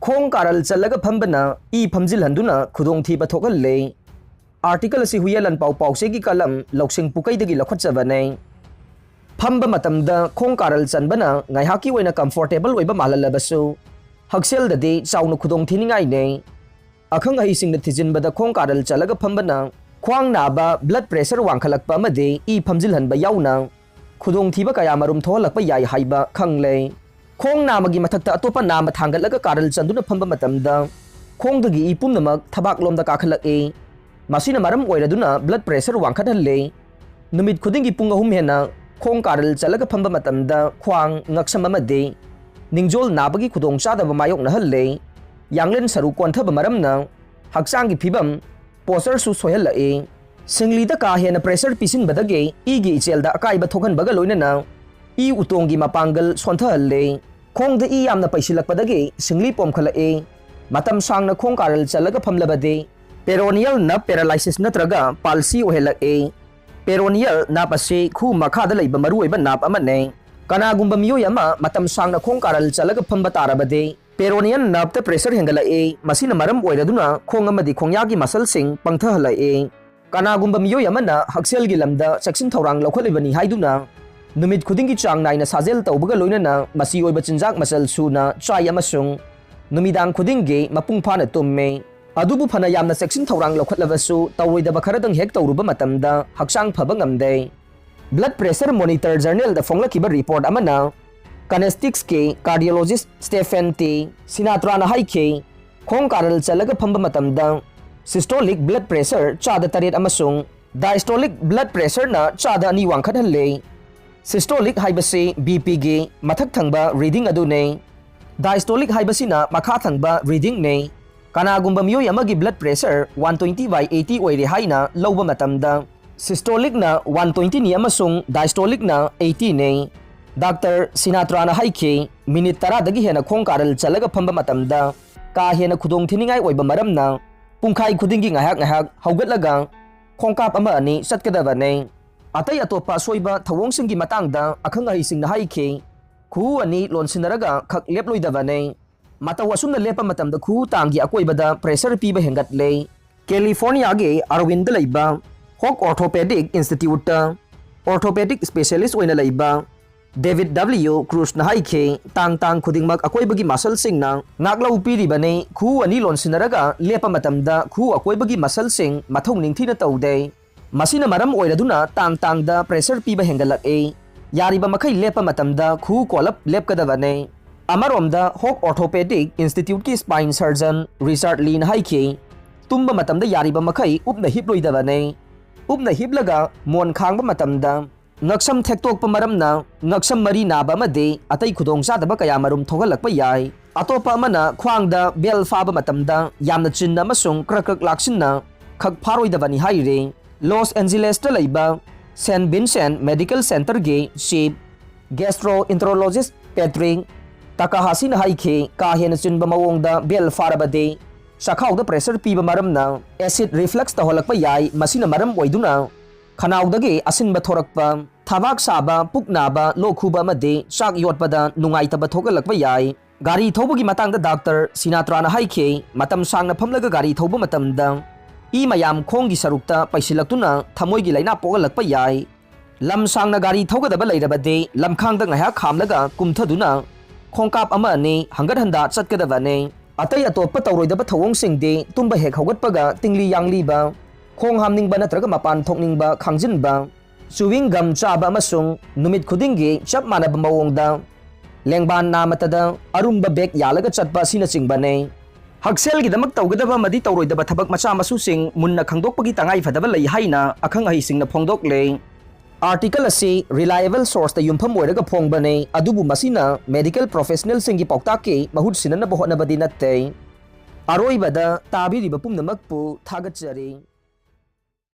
खोंग कारल चलग फंबना ई फमजिल हंदुना खुदोंग थीबा थोकहल्ले आर्टिकल असि हुयलन पाउ पाउसे की कलम लौसिंग पुकैदगी लखटजबने फंब मतमदा खोंग कारल चनबना ngaihaki oina comfortable oiba malalabasु हक्सेल ददि चाउनु खुदोंग थिनिंगाई ने अखंग हई सिंग थिजिनबदा खोंग कारल चलग फंबना ख्वांग नाबा ब्लड प्रेशर वांखलकपा अमदि ई फमजिल हनबा याउना खुदोंग थीबा कया मरुम थोहलकपा याई हाइबा खंगले खोंग नामगी मथक्ता अतोपा नाम थांगलग कारल चंदुना फंबा मतमदा खोंगदगी ई पुमनमक थबाक लोमदा काखलकए मासिना मरम ओइरदुना ब्लड प्रेशर वांखटहल्ले नुमित खुदिंगी पुंग अहुम हेना खोंग कारल चलग फंबा मतमदा ख्वांग ngakसम अमदि निंगजोल नाबगी खुदोंग चादबा मायोकनहल्ले यांगलेन सरू कोंथब मरमना हक्सांगी फिबम पोस्टर सु सोहलए सिंगलीदा का हेना प्रेशर पिसिनबदगे ईगी इचेलदा अकाइबा थोकहनबगा लोइनना ई उतोंगी मपांगल सोंथहल्ले खोंगदा ई यामना पैसिलकपदगे सिंगली पोमखलए मतम सांगना खोंग कारल चलग फमलबदे पेरोनियल नर्व पैरालाइसिस नत्रगा पाल्सी ओहेलए पेरोनियल नाप असे खु मखादा लैबा मरुओइबा नाप अमने कनागुंबा मियोय अमा मतम सांगना खोंग कारल चलग फंबा तारबदे पेरोनियल नर्व प्रेशर हेंगलए मसिना मरम ओइरदुना खोंग अमदि खोंयागी मसलसिंग पंगथहलए कनागुंबा मियोय अमना हक्सेलगी लमदा सेक्शन थौरांग लौखलिबनी हाइदुना नुमित खुदिंगी चांग नाइना साजेल तौबगा लोइनना मसी ओइबा चिंजाक मसल सुना चाय अमसुंग नुमिदांग खुदिंगी मपुंग फाना तुम्मे अदुबु फना यामना सेक्शन थौरांग लौखलबसु तौरोइदबा खरदंग हेक तौरुबा मतमदा हक्सांग फबा ngamde blood pressure monitor journal द फोंगलकिबा रिपोर्ट अमना कनेस्टिक्स के कार्डियोलॉजिस्ट स्टेफेन टी सिनात्राना हाइखे खोंग कारल चलग फंबा मतमदा सिस्टोलिक ब्लड प्रेशर चादा तरेट अमसुंग डायस्टोलिक ब्लड प्रेशर ना चादा अनि वांखटहल्ले सिस्टोलिक हाइबसे बीपी गे मथक थंगबा रीडिंग अदुने डायस्टोलिक हाइबसिना मखा थंगबा रीडिंग ने कनागुंबा मियोय अमगी ब्लड प्रेशर 120/80 ओइरे हाइना लौबा मतमदा सिस्टोलिक ना 120 नि अमसुंग डायस्टोलिक ना 80 ने डॉक्टर सिनात्राना हाइखे मिनिट 10 दगी हेना खोंग कारल चलग फंबा मतमदा का हेना खुदोंग थिनिंगाई ओइबा मरमना पुंखाई खुदिंगी ngaihak ngaihak हौगतलगा खोंकाप अमा अनि चटकदबने अतै अतोपा सोइबा थवोंसिंगी मतंगदा अखंग हईसिंगना हाइखे खु अनि लोनसिनरगा खक लेपलोइदबने मतौ असुमना लेपा मतमदा खु तांगी अकोइबदा प्रेशर पीबा हेंगतले कैलिफोर्निया गे अरविंद लैबा Hoag orthopedic institute orthopedic specialist ओइना लैबा डेविड डब्ल्यू क्रूज हाइखे तांग तांग खुदिंगमक अकोइबगी मसलसिंगना नागलौ पीरिबने खु अनि लोनसिनरगा लेपा मतमदा खु अकोइबगी मसलसिंग मथौ निंगथिना तौदे मसिना मरम ओइरदुना तांग तांगदा प्रेशर पीबा हेंगलकए यारिबा मखै लेपा मतमदा खु कोलप लेपकदबने अमरोमदा हॉक ऑर्थोपेडिक इंस्टीट्यूट की स्पाइन सर्जन रिचर्ड लीन हाइखे तुम्बा मतमदा यारिबा मखै उपना हिपलोइदबने उपना हिपलगा मोन खांगबा मतमदा ngaksham thektok maramna ngaksham mari naba amade atai khudong sadaba kaya marum thogalakpa yai atopa amana khwangda bel faba matamda yamna chinna amasung krakak laksinna khak pharoidabani haire Los Angeles ta leiba St. Vincent Medical Center ge chief gastroenterologist Patrick Takahashi na haike ka hena chinba mawongda bel farabade shakhawda pressure piba maramna acid reflux ta holakpa yai masina maram oiduna खनाउदगे असिनबा थोरकपा थबाक साबा पुकनाबा लोखुबा मदे चाक योटपदा नुंगाइतबा थोगलकबा याई गाड़ी थौबगी मतंगदा doctor सिनात्राना हाइखे मतम सांगना फमलगा गाड़ी थौबा मतमदा ई मयाम खोंगी सरुक्ता पैसिलक्तुना थमोइगी लाइना पोगलकबा याई lump सांगना गाड़ी थौगदबा लैरबदे लमखांगदा ngaya खामलगा कुमथदुना खोंकाप अमा ने हंगत हंदा चटकदबने अतै अतोपा तौरोइदबा थवोंगसिंगदे तुम्बा हेक हौगतपगा तिंगली यांगलीबा खोंग हामनिंगबा नत्रगा मपान थोकनिंगबा खांजिनबा चुविंग गम चाबा अमसुंग नुमित खुदिंगी चप मानबा मवोंगदा लेंगबान नामतदा अरुंबा बेग यालगा चटबा सिना चिंगबाने हक्सेलगिदमक तौगदबा मदि तौरोइदबा थबक मचा मसुसिंग मुन्ना खंगदोकपगी तंगाई फदबा लई हाइना अखंग हईसिंगना फोंगदोकले आर्टिकल असी रिलायबल सोर्स ता युमफम ओइरगा फोंगबने अदुबु मसिना मेडिकल प्रोफेशनल सिंगी पौताके महुत सिनना बहोनबदी नत्ते अरोइबदा ताबिरिबा पुमनमकपु थागतजरी।